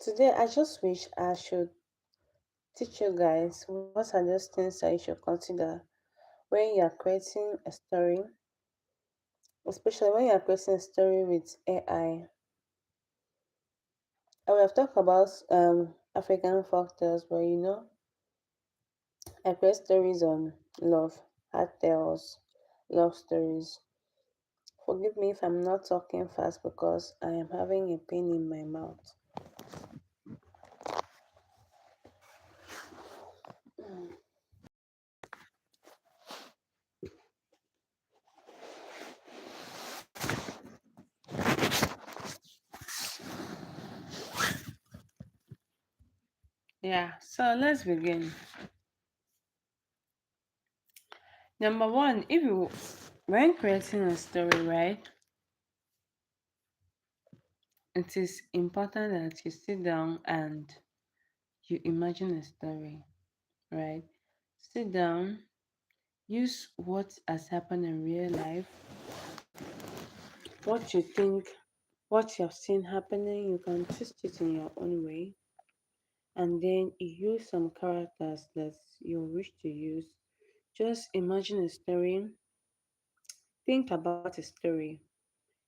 Today, I just wish I should teach you guys what are those things that you should consider when you are creating a story, especially when you are creating a story with AI. And we have talked about African folktales, but I create stories on love, heart tales, love stories. Forgive me if I'm not talking fast because I am having a pain in my mouth. Yeah, so let's begin. Number one, if you when creating a story, right, it is important that you sit down and you imagine a story, right? Sit down, use what has happened in real life, what you think, what you have seen happening, you can twist it in your own way, and then you use some characters that you wish to use. Just imagine a story, think about a story.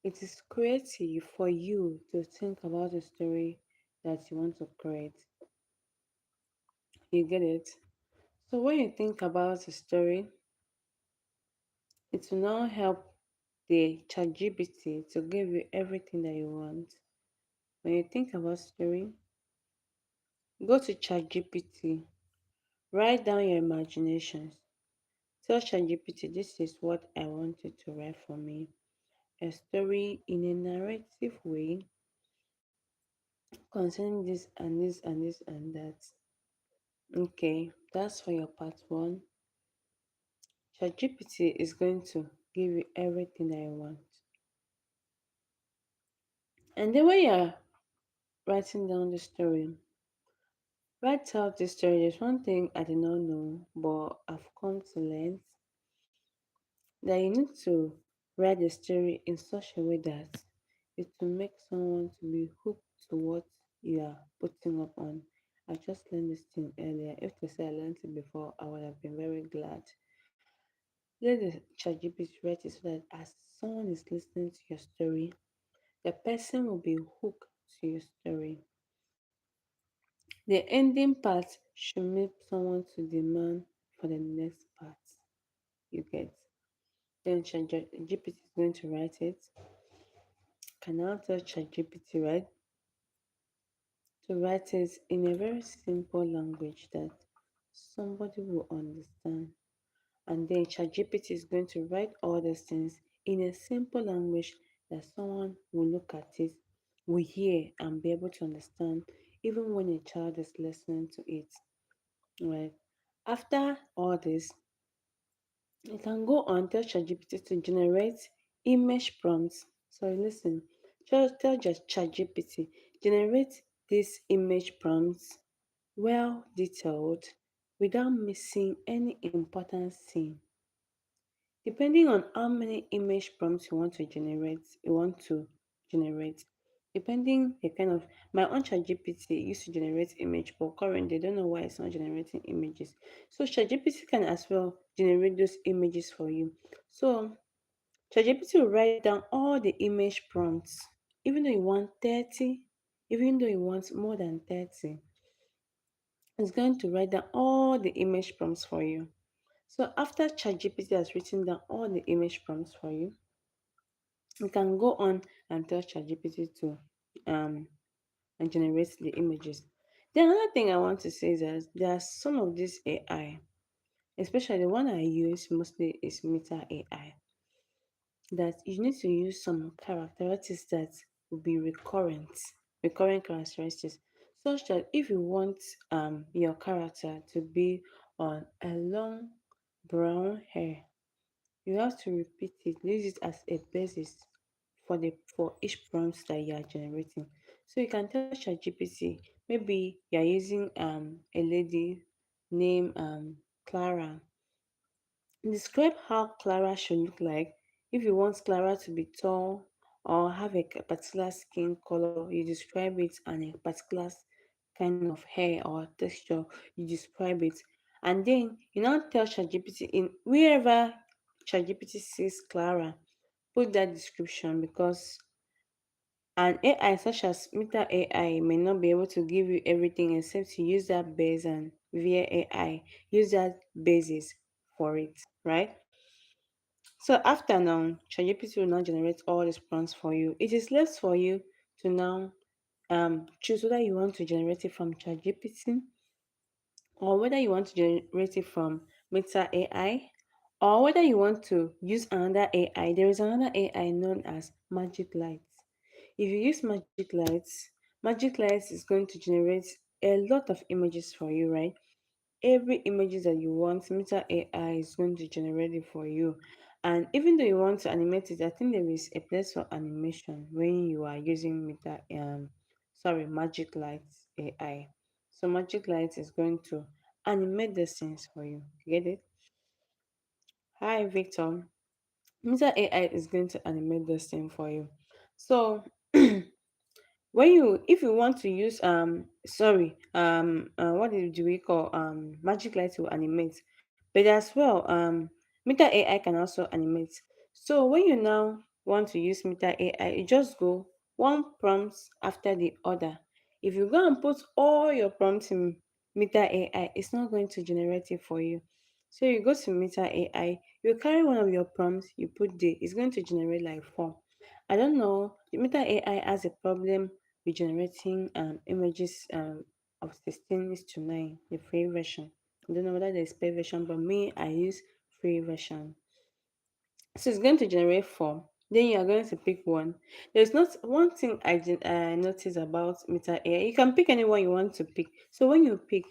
It is creative for you to think about a story that you want to create. You get it? So when you think about a story, it will now help the ChatGPT to give you everything that you want. When you think about story, go to ChatGPT, write down your imaginations. Tell ChatGPT this is what I want you to write for me. A story in a narrative way concerning this and this and this and that. Okay, that's for your part one. ChatGPT is going to give you everything that you want. And then when you're writing down the story, write out the story. There's one thing I did not know, but I've come to learn that you need to write the story in such a way that it will make someone to be hooked to what you are putting up on. I just learned this thing earlier. If to say I learned it before, I would have been very glad. Let the ChatGPT write it so that as someone is listening to your story, the person will be hooked to your story. The ending part should make someone to demand for the next part. You get. Then ChatGPT is going to write it. Can now tell ChatGPT to write it in a very simple language that somebody will understand. And then ChatGPT is going to write all these things in a simple language that someone will look at it, will hear, and be able to understand, even when a child is listening to it. Right. After all this, you can go on tell ChatGPT to generate image prompts. So listen, just tell just ChatGPT generate these image prompts well detailed without missing any important scene. Depending on how many image prompts you want to generate, depending the kind of my own ChatGPT used to generate image, but currently they don't know why it's not generating images. So ChatGPT can as well generate those images for you. So ChatGPT will write down all the image prompts, even though you want 30, even though you want more than 30, it's going to write down all the image prompts for you. So after ChatGPT has written down all the image prompts for you can go on and tell ChatGPT to um and generate the images. Then another thing I want to say is that there are some of this AI, especially the one I use mostly is Meta AI, that you need to use some characteristics that will be recurring characteristics, such that if you want your character to be on a long brown hair, you have to repeat it, use it as a basis for each prompt that you are generating. So you can tell ChatGPT, maybe you're using a lady named Clara. Describe how Clara should look like. If you want Clara to be tall or have a particular skin color, you describe it, and a particular kind of hair or texture, you describe it. And then you now tell ChatGPT in wherever ChatGPT says Clara, put that description, because an AI such as Meta AI may not be able to give you everything except you use that base, and via AI, use that basis for it, right? So after now, ChatGPT will now generate all these prompts for you. It is left for you to now choose whether you want to generate it from ChatGPT, or whether you want to generate it from Meta AI, or whether you want to use another AI. There is another AI known as Magic Lights. If you use Magic Lights is going to generate a lot of images for you, right? Every images that you want, Meta AI is going to generate it for you. And even though you want to animate it, I think there is a place for animation when you are using Magic Lights AI. So Magic Lights is going to animate the scenes for you. Get it? Hi Victor. Meta AI is going to animate the scene for you. So when you if you want to use what do we call Magic Light to animate, but as well Meta AI can also animate. So when you now want to use Meta AI, you just go one prompt after the other. If you go and put all your prompts in Meta AI, it's not going to generate it for you. So you go to Meta AI, you carry one of your prompts, you put there, it's going to generate like four. I don't know. The Meta AI has a problem with generating images of 16 is to 9, the free version. I don't know whether there's paid version, but me, I use free version. So it's going to generate four. Then you are going to pick one. There's not one thing I noticed about Meta AI. You can pick anyone you want to pick. So when you pick,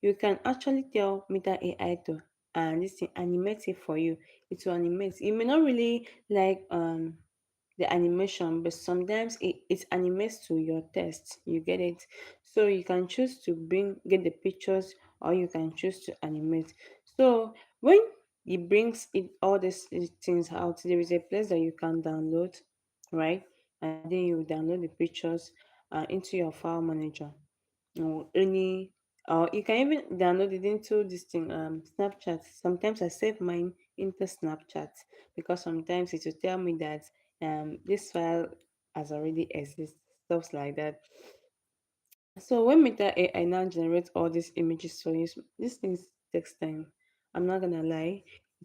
you can actually tell Meta AI to and this thing animate it for you. It will animate. You may not really like the animation, but sometimes it animates to your test. You get it? So you can choose to get the pictures, or you can choose to animate. So when it brings it all these things out, there is a place that you can download, right? And then you download the pictures into your file manager, or any, or you can even download it into this thing Snapchat. Sometimes I save mine into Snapchat, because sometimes it will tell me that this file has already exists, stuff like that. So when Meta AI now generates all these images for you, these things takes time. I'm not gonna lie.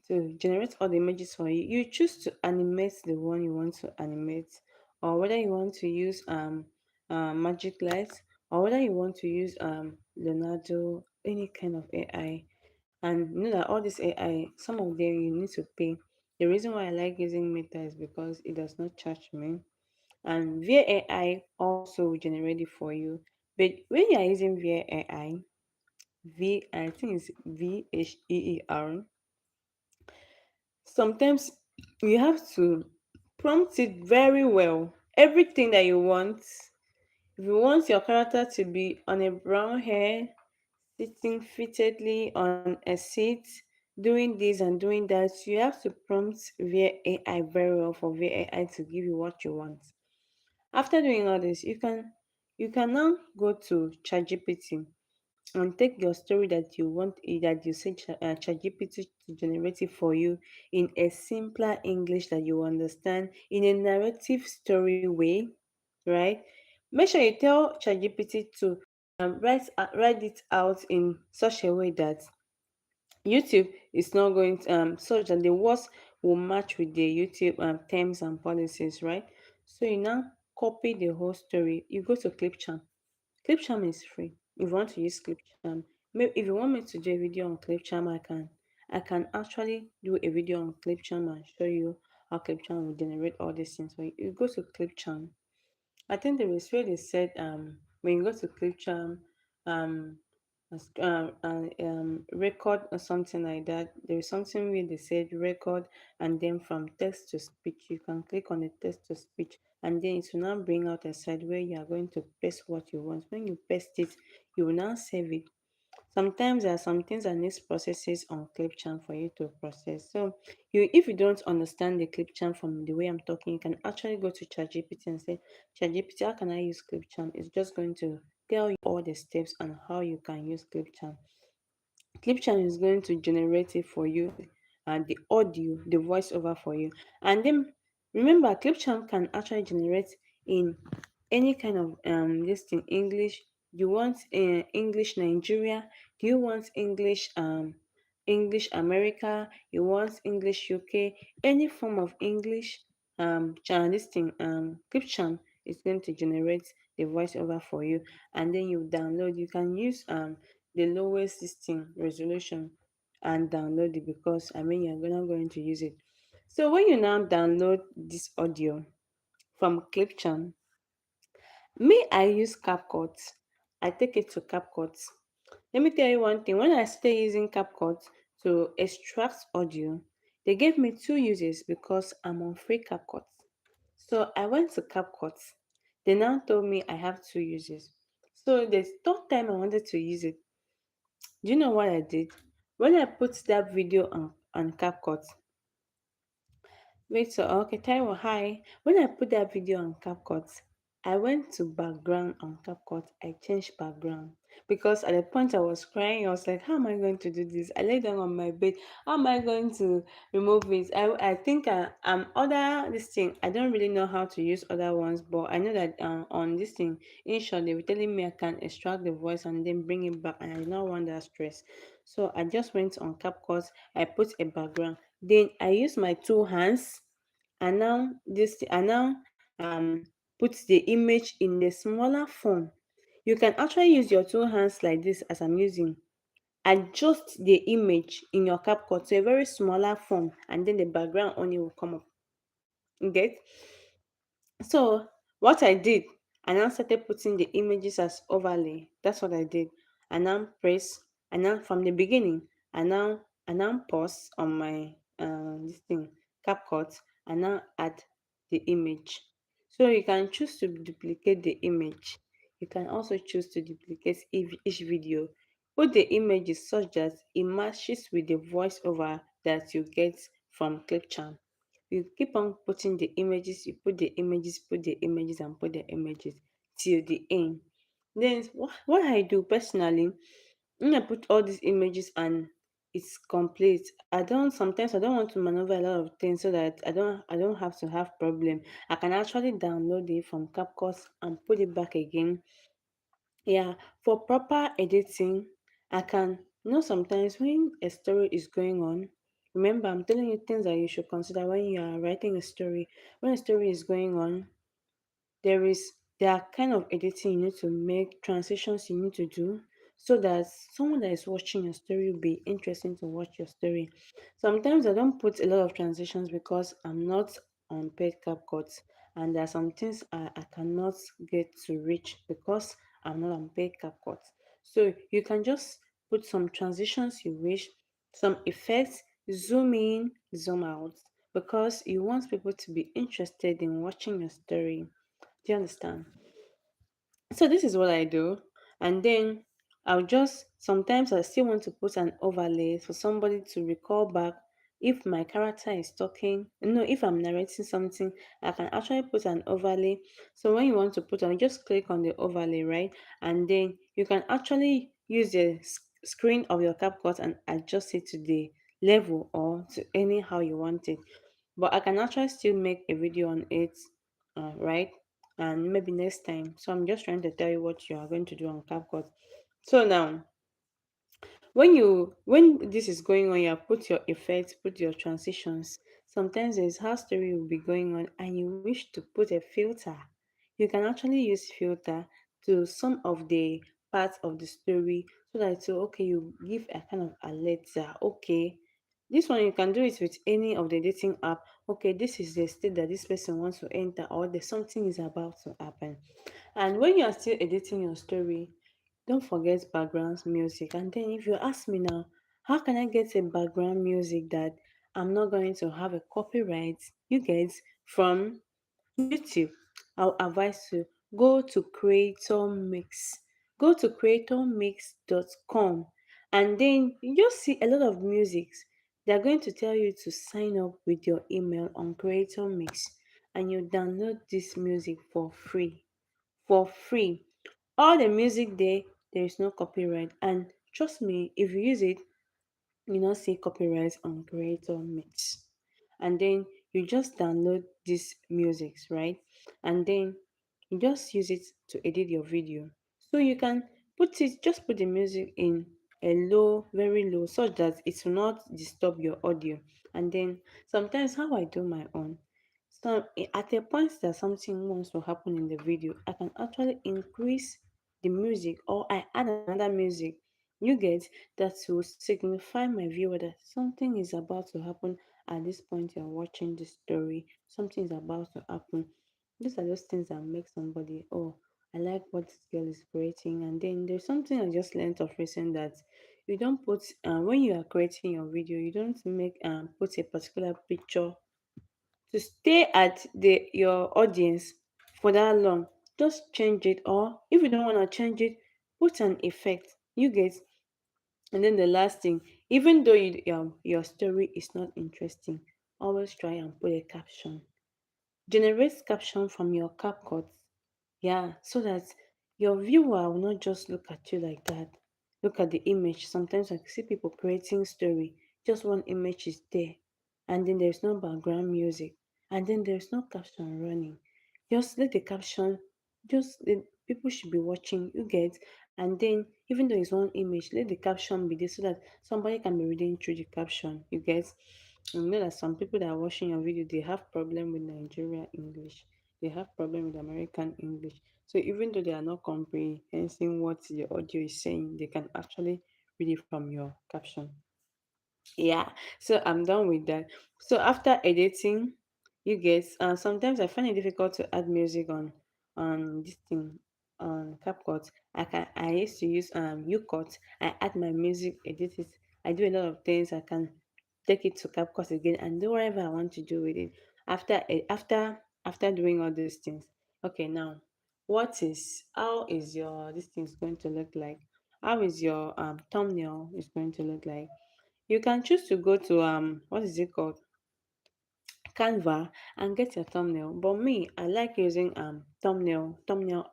To generate all the images for you, you choose to animate the one you want to animate, or whether you want to use Magic Light, or whether you want to use Leonardo, any kind of AI. And you know that all this AI, some of them you need to pay. The reason why I like using Meta is because it does not charge me, and via AI also will generate it for you. But when you are using via AI, I think it's VHEER, sometimes you have to prompt it very well. Everything that you want. If you want your character to be on a brown hair, sitting fitted on a seat, doing this and doing that, you have to prompt via AI very well for via AI to give you what you want. After doing all this, you can now go to ChatGPT and take your story that you want, that you say ChatGPT to generate it for you in a simpler English that you understand, in a narrative story way, right? Make sure you tell ChatGPT to write it out in such a way that YouTube is not going to such that the words will match with the YouTube terms and policies, right? So you now copy the whole story. You go to Clipchamp. Clipchamp is free. If you want to use Clipchamp, if you want me to do a video on Clipchamp, I can actually do a video on Clipchamp and show you how Clipchamp will generate all these things for you. You go to Clipchamp. I think there is where they said when you go to Clipchamp record or something like that. There is something where they said record, and then from text to speech, you can click on the text to speech, and then it will now bring out a side where you are going to paste what you want. When you paste it, you will now save it. Sometimes there are some things that needs processes on Clipchamp for you to process. So you, if you don't understand the Clipchamp from the way I'm talking, you can actually go to ChatGPT and say, ChatGPT, how can I use Clipchamp? It's just going to tell you all the steps on how you can use Clipchamp. Clipchamp is going to generate it for you, and the audio, the voiceover for you. And then remember, Clipchamp can actually generate in any kind of this thing. English. You want English Nigeria? Do you want English America? You want English UK? Any form of English this thing Clipchamp is going to generate the voiceover for you, and then you download. You can use the lowest system resolution and download it, because I mean you're not going to use it. So when you now download this audio from Clipchamp, me, I use CapCut. I take it to CapCut. Let me tell you one thing. When I started using CapCut to extract audio, they gave me two uses because I'm on free CapCut. So I went to CapCut. They now told me I have two uses. So the third time I wanted to use it, do you know what I did? When I put that video on CapCut, wait, so okay, Taiwo, hi. When I put that video on CapCut, I went to background on CapCut. I changed background because at the point I was crying, I was like, "How am I going to do this?" I lay down on my bed. How am I going to remove it? I think I'm other this thing. I don't really know how to use other ones, but I know that on this thing, in short, they were telling me I can extract the voice and then bring it back, and I did not want that stress. So I just went on CapCut. I put a background. Then I use my two hands, and now put the image in the smaller form. You can actually use your two hands like this as I'm using. Adjust the image in your CapCut to a very smaller form, and then the background only will come up. You get? So what I did, I now started putting the images as overlay. That's what I did. I now press, and now from the beginning, I now pause on my this thing, CapCut, and now add the image. So you can choose to duplicate the image. You can also choose to duplicate each video. Put the images such that it matches with the voiceover that you get from Clipchamp. You keep on putting the images, you put the images, put the images, and put the images till the end. Then what I do personally, when I put all these images and it's complete, I don't want to maneuver a lot of things so that I don't have to have problem. I can actually download it from CapCut and put it back again. Yeah, for proper editing, I can, sometimes when a story is going on, remember I'm telling you things that you should consider when you are writing a story. When a story is going on, there are kind of editing you need to make, transitions you need to do, so that someone that is watching your story will be interesting to watch your story. Sometimes I don't put a lot of transitions because I'm not on paid CapCut, and there are some things I cannot get to reach because I'm not on paid CapCut. So you can just put some transitions you wish, some effects, zoom in, zoom out, because you want people to be interested in watching your story. Do you understand? So this is what I do. And then I'll just, sometimes I still want to put an overlay for somebody to recall back if my character is talking. If I'm narrating something, I can actually put an overlay. So when you want to put on, just click on the overlay, right? And then you can actually use the screen of your CapCut and adjust it to the level or to anyhow you want it. But I can actually still make a video on it, right? And maybe next time. So I'm just trying to tell you what you are going to do on CapCut. So now, when this is going on, you have put your effects, put your transitions. Sometimes there's how story will be going on, and you wish to put a filter. You can actually use filter to some of the parts of the story, so that it's okay. You give a kind of alert that okay. This one you can do it with any of the dating app. Okay, this is the state that this person wants to enter, or there's something is about to happen. And when you are still editing your story, don't forget background music. And then if you ask me now, how can I get a background music that I'm not going to have a copyright you get from YouTube? I'll advise you, go to Creator Mix. Go to creatormix.com, And then you just see a lot of musics. They're going to tell you to sign up with your email on Creator Mix, and you download this music for free. For free. All the music there is no copyright. And trust me, if you use it, you not see copyright on Creator Mix. And then you just download these musics, right? And then you just use it to edit your video. So you can just put the music in a low, very low, such that it will not disturb your audio. And then sometimes how I do my own. So at a point that something wants to happen in the video, I can actually increase the music, or I add another music. You get, that will signify my viewer that something is about to happen at this point you're watching the story. Something is about to happen. These are those things that make somebody, oh, I like what this girl is creating. And then there's something I just learned of recent, that you don't put when you are creating your video, you don't make put a particular picture to stay at the your audience for that long. Just change it, or if you don't want to change it, put an effect. You get. And then the last thing, even though your story is not interesting, always try and put a caption. Generate caption from your CapCut. Yeah, so that your viewer will not just look at you like that. Look at the image. Sometimes I see people creating story. Just one image is there. And then there's no background music. And then there's no caption running. Just let the caption, just the people should be watching, you get. And then even though it's one image, let the caption be there so that somebody can be reading through the caption. You get. You know that some people that are watching your video, they have problem with Nigeria English. They have problem with American English. So even though they are not comprehending what the audio is saying, they can actually read it from your caption. Yeah, so I'm done with that. So after editing, you get sometimes I find it difficult to add music on this thing on CapCut. I used to use UCut. I add my music, edit it. I do a lot of things. I can take it to CapCut again and do whatever I want to do with it. After doing all these things. Okay, now how is your this thing is going to look like? How is your thumbnail is going to look like? You can choose to go to what is it called? Canva and get your thumbnail. But me, I like using thumbnail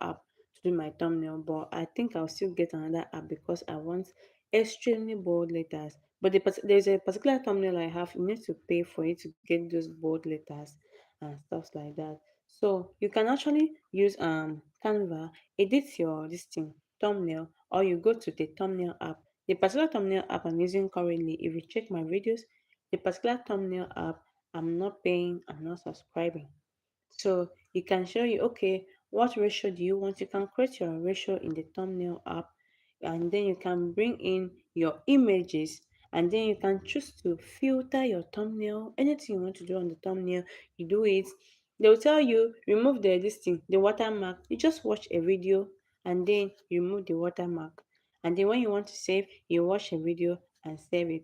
app to do my thumbnail. But I think I'll still get another app because I want extremely bold letters. But there's a particular thumbnail I have. You need to pay for it to get those bold letters and stuff like that. So you can actually use Canva, edit your this thing thumbnail, or you go to the thumbnail app. The particular thumbnail app I'm using currently, if you check my videos, the particular thumbnail app, I'm not paying, I'm not subscribing. So it can show you, okay, what ratio do you want? You can create your ratio in the thumbnail app, and then you can bring in your images, and then you can choose to filter your thumbnail. Anything you want to do on the thumbnail, you do it. They'll tell you remove this thing, the watermark. You just watch a video and then you remove the watermark. And then when you want to save, you watch a video and save it.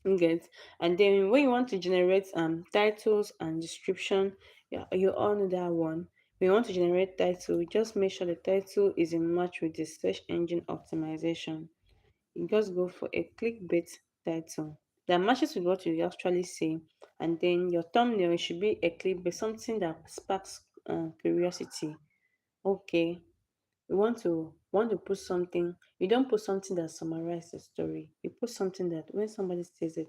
You get. And then when you want to generate titles and description, yeah, you all know that one. When you want to generate title, just make sure the title is in match with the search engine optimization. You just go for a clickbait title that matches with what you actually say, and then your thumbnail should be a clickbait, something that sparks curiosity. Okay, you want to put something, you don't put something that summarizes the story. You put something that when somebody says it,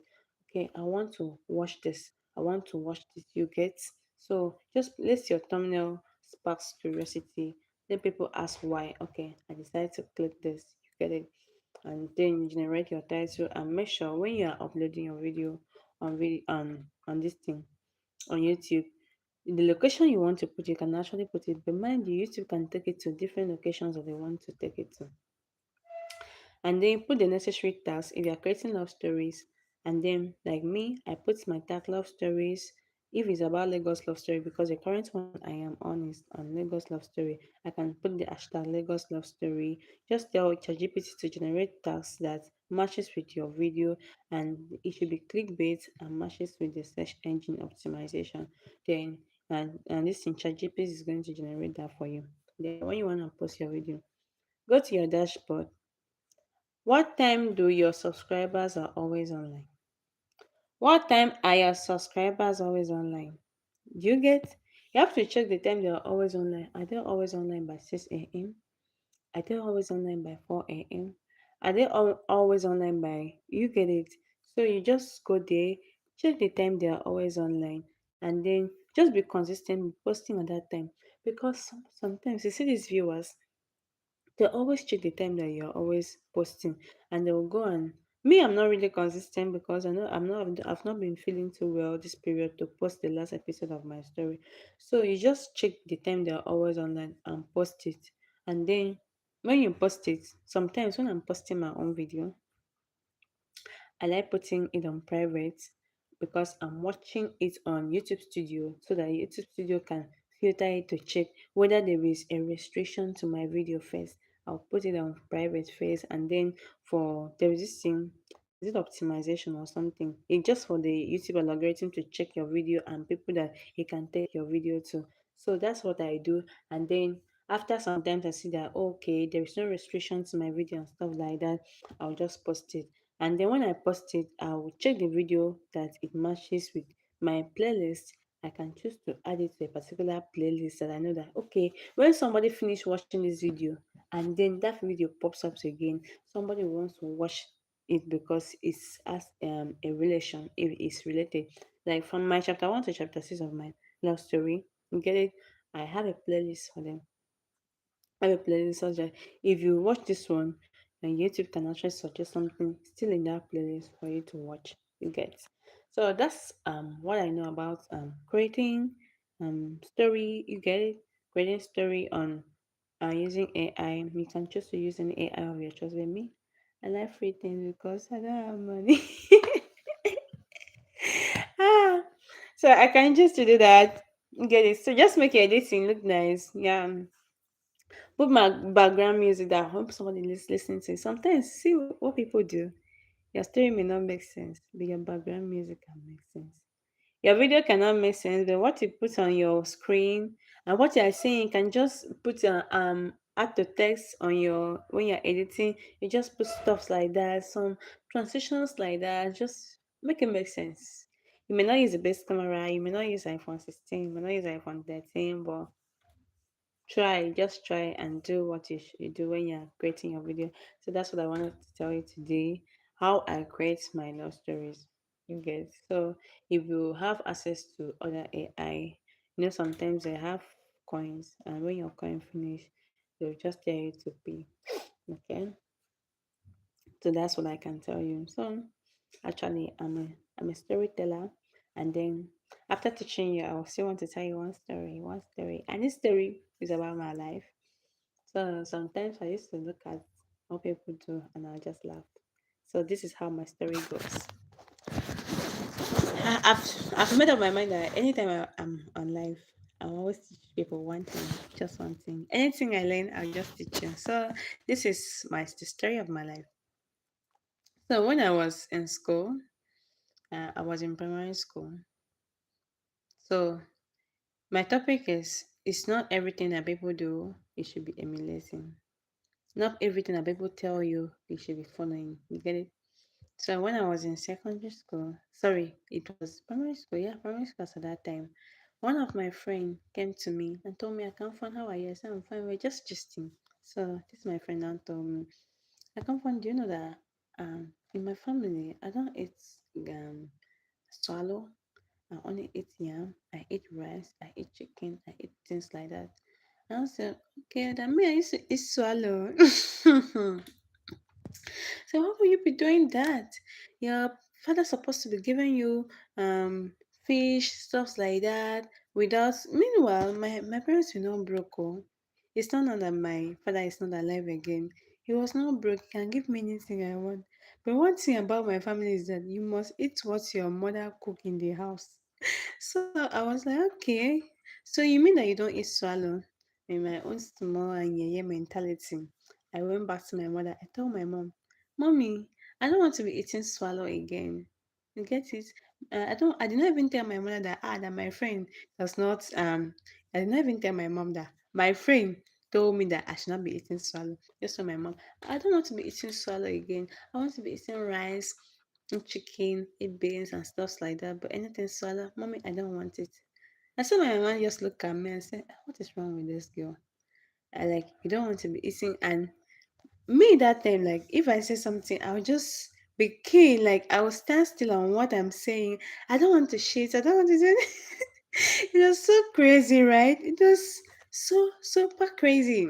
okay, I want to watch this, I want to watch this, you get. So just let your thumbnail sparks curiosity, then people ask why. Okay, I decided to click this, you get it. And then you generate your title and make sure when you are uploading your video on this thing on YouTube, the location you want to put, you can actually put it. But mind you, YouTube can take it to different locations that they want to take it to. And then put the necessary tags if you're creating love stories. And then, like me, I put my tag love stories if it's about Lagos love story, because the current one I am on is on Lagos love story. I can put the hashtag Lagos love story. Just tell ChatGPT to generate tags that matches with your video, and it should be clickbait and matches with the search engine optimization. Then and this thing ChatGPT is going to generate that for you. Then when you want to post your video, go to your dashboard. What time do your subscribers are always online? What time are your subscribers always online? Do you get? You have to check the time they are always online. Are they always online by 6 a.m.? Are they always online by 4 a.m.? Are they always online by, you get it? So you just go there, check the time they are always online, and then just be consistent with posting at that time. Because sometimes you see these viewers, they always check the time that you're always posting, and they'll go and, me, I'm not really consistent because I know I've not been feeling too well this period to post the last episode of my story. So you just check the time they're always online and post it. And then when you post it, sometimes when I'm posting my own video, I like putting it on private because I'm watching it on YouTube Studio so that YouTube Studio can filter it to check whether there is a restriction to my video first. I'll put it on private first, and then for there is this thing, is it optimization or something? It's just for the YouTube algorithm to check your video and people that it can take your video to. So that's what I do. And then after sometimes I see that okay, there is no restriction to my video and stuff like that, I'll just post it. And then when I post it, I will check the video that it matches with my playlist. I can choose to add it to a particular playlist that I know that okay, when somebody finish watching this video and then that video pops up again, somebody wants to watch it because it's as a relation, if it's related. Like from my chapter 1 to chapter 6 of my love story, you get it? I have a playlist for them. I have a playlist such that if you watch this one, then YouTube can actually suggest something still in that playlist for you to watch. You get. So that's what I know about creating story. You get it? Creating story on using AI. You can choose to use an AI of your choice. With me, I like free things because I don't have money. ah, so I can choose to do that. You get it? So just make your editing look nice. Yeah, put my background music that I hope somebody is listening to. Sometimes see what people do. Your story may not make sense, but your background music can make sense. Your video cannot make sense, but what you put on your screen and what you are saying can just put add to text on your when you're editing. You just put stuffs like that, some transitions like that. Just make it make sense. You may not use the best camera. You may not use iPhone 16. You may not use iPhone 13, but just try and do what you do when you're creating your video. So that's what I wanted to tell you today, how I create my love stories. You get. So if you have access to other AI, sometimes they have coins, and when your coin finish, they'll just tell you to pay. Okay, so that's what I can tell you. So actually, I'm a storyteller, and then after teaching you, I still want to tell you one story, and this story is about my life. So sometimes I used to look at what people do and I just laugh. So this is how my story goes. I've made up my mind that anytime I'm on live, I always teach people one thing, just one thing. Anything I learn, I'll just teach you. So this is the story of my life. So when I was in school, I was in primary school. So my topic is it's not everything that people do you should be emulating. Not everything that people tell you you should be following. You get it? So when I was in secondary school, sorry, it was primary school, yeah, primary school at that time. One of my friend came to me and told me, I can't find how are you? I said, I'm fine, we're just gisting. So this my friend now told me, I can't find, do you know that in my family I don't eat um swallow, I only eat yam, I eat rice, I eat chicken, I eat things like that. And I said, okay, that me I used to eat swallow. So why would you be doing that? Your father's supposed to be giving you fish, stuff like that. Without meanwhile, my parents were not broke. Oh. It's not now that my father is not alive again. He was not broke. He can give me anything I want. But one thing about my family is that you must eat what your mother cook in the house. So I was like, okay. So you mean that you don't eat swallow? In my own small and yeah mentality, I went back to my mother. I told my mom, Mommy, I don't want to be eating swallow again. You get it? I did not even tell my mother that my friend does not I did not even tell my mom that my friend told me that I should not be eating swallow. Just told my mom, I don't want to be eating swallow again. I want to be eating rice and chicken, eat beans and stuff like that. But anything swallow, mommy, I don't want it. I saw my mom just look at me and say, what is wrong with this girl? I like, you don't want to be eating. And me that time, like, if I say something, I'll just be keen. Like, I will stand still on what I'm saying. I don't want to shit. I don't want to do it. It was so crazy, right? It was so super crazy.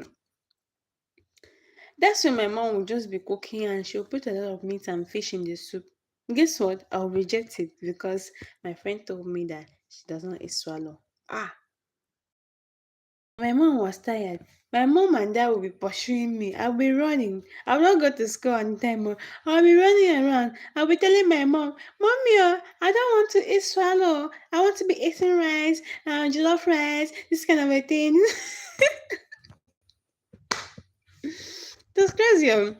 That's when my mom would just be cooking and she'll put a lot of meat and fish in the soup. Guess what? I'll reject it because my friend told me that she does not eat swallow. Ah, my mom was tired. My mom and dad will be pursuing me. I'll be running. I will not go to school on time. Oh. I'll be running around. I'll be telling my mom, Mommy, I don't want to eat swallow. I want to be eating rice, jollof rice, this kind of a thing. That's crazy.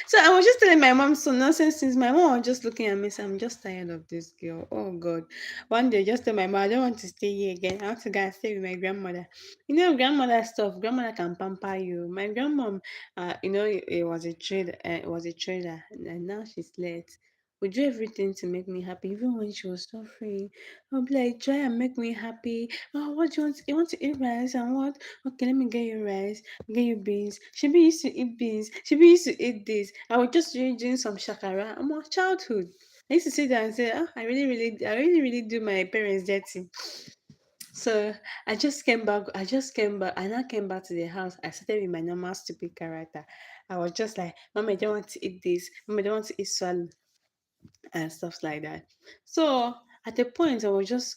So I was just telling my mom some nonsense since my mom was just looking at me. So I'm just tired of this girl. Oh God. One day just tell my mom I don't want to stay here again. I want to go and stay with my grandmother. You know, grandmother stuff, grandmother can pamper you. My grandmom, it was a trader, and now she's late. Would do everything to make me happy, even when she was suffering. I'll be like, try and make me happy. Oh, what do you want? You want to eat rice and what? Okay, let me get you rice. Get you beans. She be used to eat beans. She be used to eat this. I was just doing some shakara. I'm a childhood. I used to sit there and say, oh, I really do my parents dirty. So I just came back. I now came back to the house. I started with my normal stupid character. I was just like, Mama, I don't want to eat this. Mama, I don't want to eat swallow and stuff like that. So at the point I was just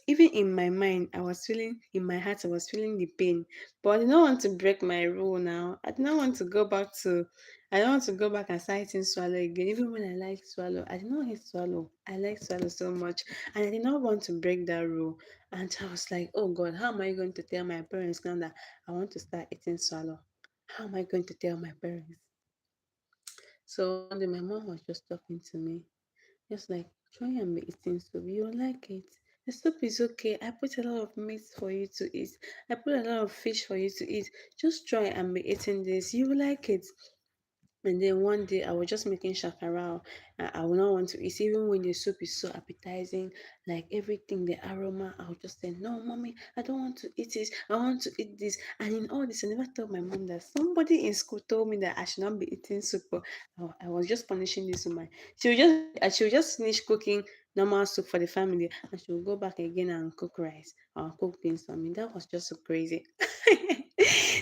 even in my mind, I was feeling in my heart, I was feeling the pain. But I did not want to break my rule now. I don't want to go back and start eating swallow again. Even when I like swallow, I did not eat swallow. I like swallow so much. And I did not want to break that rule. And I was like, oh God, how am I going to tell my parents now that I want to start eating swallow? How am I going to tell my parents? So one day my mom was just talking to me. Just like, try and be eating soup. You'll like it. The soup is okay. I put a lot of meat for you to eat. I put a lot of fish for you to eat. Just try and be eating this. You will like it. And then one day I was just making shakara. I will not want to eat, even when the soup is so appetizing, like everything, the aroma. I would just say, no, mommy, I don't want to eat it. I want to eat this. And in all this, I never told my mom that somebody in school told me that I should not be eating soup. But I was just punishing this woman. She would just finish cooking normal soup for the family, and she would go back again and cook rice or cook beans for me. That was just so crazy.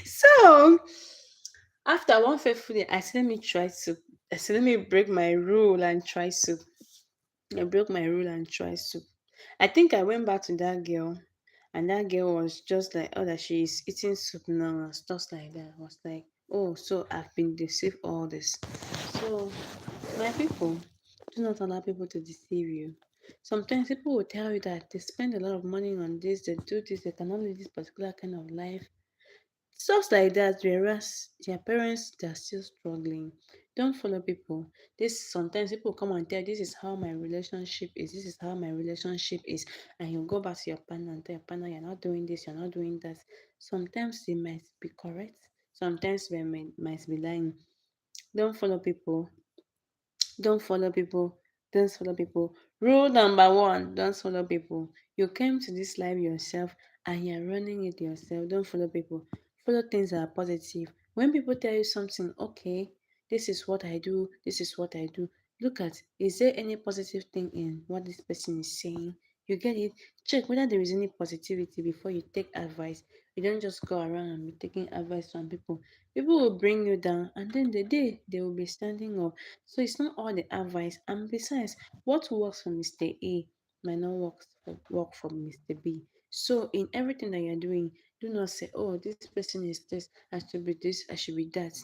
So after one faithful day, I said, let me try soup. I said, let me break my rule and try soup. I broke my rule and tried soup. I think I went back to that girl, and that girl was just like, oh, that she's eating soup now and stuff like that. I was like, oh, so I've been deceived all this. So, my people, do not allow people to deceive you. Sometimes people will tell you that they spend a lot of money on this, they do this, they cannot live this particular kind of life. Stuff like that, whereas their parents they're still struggling. Don't follow people. This sometimes people come and tell this is how my relationship is, this is how my relationship is, and you go back to your partner and tell your partner you're not doing this, you're not doing that. Sometimes they might be correct, sometimes they might be lying. Don't follow people. Don't follow people. Don't follow people. Rule number one, don't follow people. You came to this life yourself and you're running it yourself. Don't follow people. Follow things that are positive. When people tell you something, okay, this is what I do, this is what I do. Look at, is there any positive thing in what this person is saying? You get it? Check whether there is any positivity before you take advice. You don't just go around and be taking advice from people. People will bring you down, and then the day they will be standing up. So it's not all the advice. And besides, what works for Mr. A might not work for Mr. B. So in everything that you're doing, do not say, oh, this person is this, I should be this, I should be that.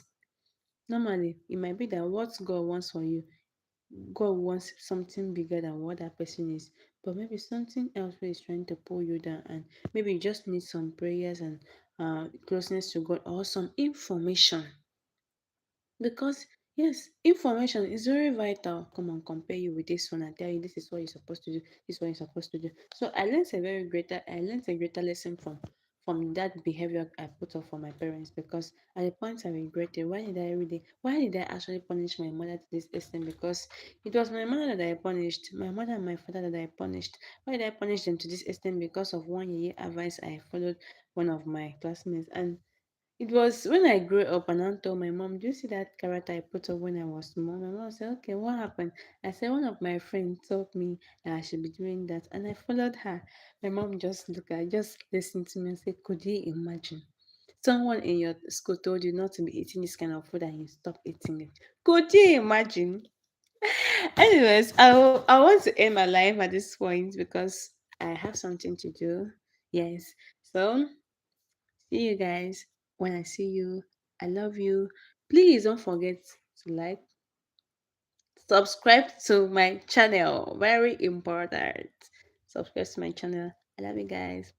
Normally, it might be that what God wants for you, God wants something bigger than what that person is. But maybe something else is trying to pull you down, and maybe you just need some prayers and closeness to God or some information. Because yes, information is very vital. Come and compare you with this one and tell you this is what you're supposed to do, this is what you're supposed to do. So I learned a greater lesson from that behavior I put up for my parents, because at the point I regretted, why did I actually punish my mother to this extent? Because it was my mother that I punished, my mother and my father that I punished. Why did I punish them to this extent? Because of one year advice I followed one of my classmates. And it was when I grew up and I told my mom, "Do you see that character I put up when I was small?" My mom said, "Okay, what happened?" I said, "One of my friends told me that I should be doing that, and I followed her." My mom just looked at, just listened to me and said, "Could you imagine? Someone in your school told you not to be eating this kind of food and you stop eating it. Could you imagine?" Anyways, I want to end my life at this point because I have something to do. Yes. So see you guys when I see you. I love you. Please don't forget to like, subscribe to my channel. Very important. Subscribe to my channel. I love you guys.